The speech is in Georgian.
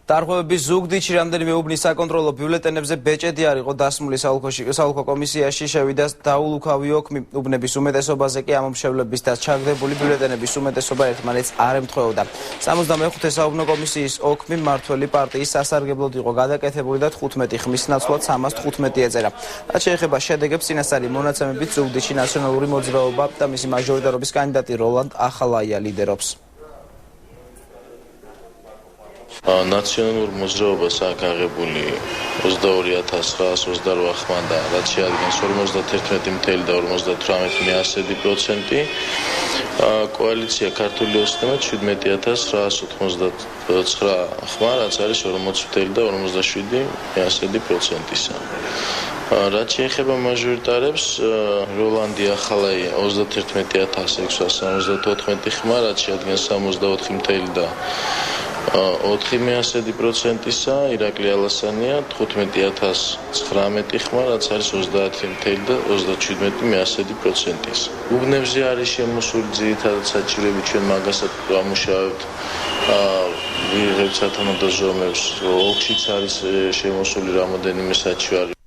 დარღვევების ზუგდიდში რამდენიმე უბნის საკონტროლო ბიულეტენებზე ბეჭედი არ იყო დასმული საოლქო კომისიაში შევიდა დაულუქავი ოქმი. უბნების უმეტესობაზე კი ამომრჩევლების და ჩაგდებული ბიულეტენების უმეტესობა ერთმანეთს არ ემთხვეოდა. 65 საუბნო კომისიის ოქმი მმართველი პარტიის სასარგებლოდ იყო გადაკეთებული და 15 ხმის ნაცვლად 315 ეწერა. რაც შეეხება შედეგებს, წინასწარი მონაცემებით ზუგდიდში ნაციონალური მოძრაობა და მისი მაჟორიტარობის კანდიდატი როლანდ ახალაია ლიდერობს. ნაციონალურ მოძრაობას აქვს აღებული 22.928 ხმა და რაც შეადგენს 51.58%. კოალიცია ქართული ოცნება 17.989 ხმა, რაც არის 40.57%. რაც შეეხება მაჟორიტარებს, როლანდი ახალაია 31.674 ხმა, რაც შეადგენს 64.4%-ისა, ირაკლი ალასანია 15.019 ხმა, რაც არის 30.27%. უბნებზე არის შემოსული ძირითადად საჭიროები, ჩვენ მაგასაც ვამუშავებთ. ვიღებთ სათანადო ზომებს, ოლქშიც არის შემოსული რამოდენიმე საჩივარი.